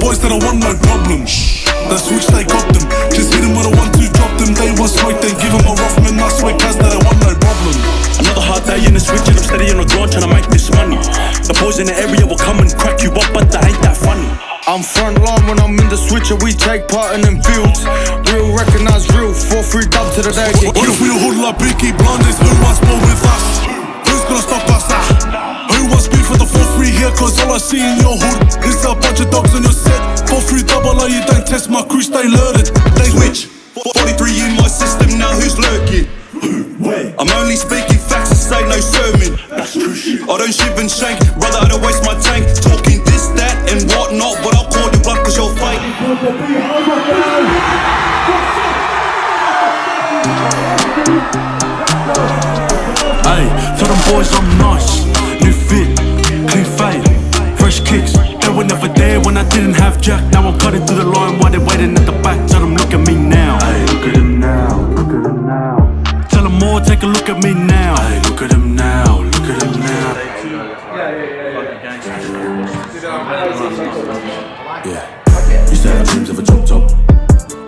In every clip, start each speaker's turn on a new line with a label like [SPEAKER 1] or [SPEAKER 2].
[SPEAKER 1] boys that I want no problems. That switch they got them. Just hit them with a 1-2, drop them. They want smoke, then give them a rough man. I swear cuz that I want no problem.
[SPEAKER 2] Another hard day in the switch and I'm steady on the ground trying to make this money. The boys in the area will come and crack you up, but that ain't that funny.
[SPEAKER 3] I'm front line when I'm in the switch and we take part in them fields. Real recognize real, 4-3 dub to the day.
[SPEAKER 1] What if we hold like Peaky Blinders? Who wants more with us? Who's gonna stop us? Who wants beef for the 4-3 here? Cause all I see in your hood is a bunch of dogs on your set. 4-3 double O, you don't test my crew, stay alerted. They
[SPEAKER 2] switch, 43 in my system, now who's lurking? I'm only speaking facts and say no sermon. That's true shit. I don't shiv and shank, rather I don't waste my tank. Talking this, that and whatnot, but I'll call you bluff cause you're fake.
[SPEAKER 4] Hey, tell them boys I'm nice. New fit, clean fade, fresh kicks. They were never there when I didn't have jack. Now I'm cutting through the line while they're waiting at the back. Tell them look at me now. Hey, look at them now, look at them now. Tell them more, take a look at me now. Hey, look at them now, look at them now. Yeah, used to have dreams of a drop top.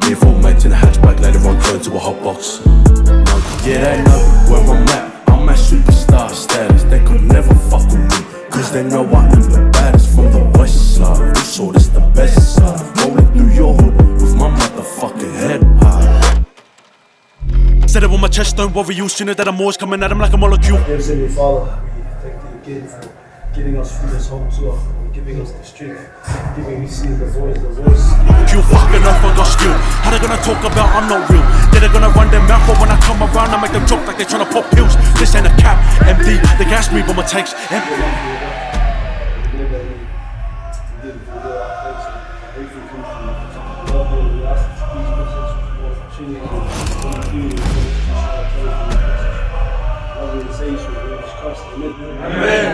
[SPEAKER 4] Being four mates in a hatchback, later on turned to a hot box. Yeah, they know where I'm at. I'm at superstar status. They could never fuck with me, cause they know I am the baddest from the west side. You saw this the best side. Rolling through your hood with my motherfucking head high. Said it with my chest, don't worry, you sooner that I'm always coming at him like a molecule.
[SPEAKER 5] Dear Heavenly Father, we thank you again for getting us through this whole tour, giving us the strength, giving me see the voice.
[SPEAKER 4] You fucking up, I got skill. How they gonna talk about I'm not real? They're gonna run their mouth, but when I come around, I make them drop like they tryna pop pills. This ain't a cap, empty. They gas me, but my tank's empty.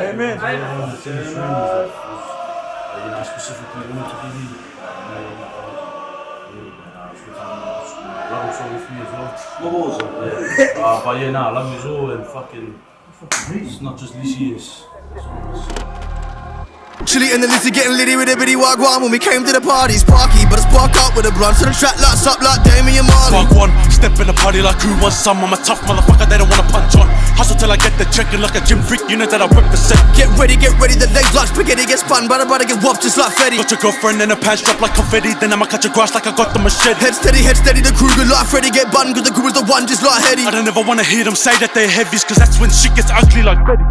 [SPEAKER 5] Amen.
[SPEAKER 6] Specifically want to be love him so with me as well. But yeah, nah, love you as well and fucking it's not just this year's.
[SPEAKER 7] Chilly and the Lizzie getting litty with a bitty wagwan. When we came to the party, sparky, but I spark out with a blunt. So the track lights up like Damien Marley.
[SPEAKER 4] Wagwan, step in the party like who wants some. I'm a tough motherfucker, they don't wanna punch on. Hustle till I get the check, and like a gym freak, you know that I represent.
[SPEAKER 7] Get ready, the legs like spaghetti get spun. But I'm about to get whopped just like Freddy.
[SPEAKER 4] Got your girlfriend and her pants drop like confetti. Then I'ma cut your grass like I got the machete.
[SPEAKER 7] Head steady, the crew good like Freddy. Get bun, cause the crew is the one just like Hetty.
[SPEAKER 4] I don't ever wanna hear them say that they're heavies, cause that's when shit gets ugly like Freddy.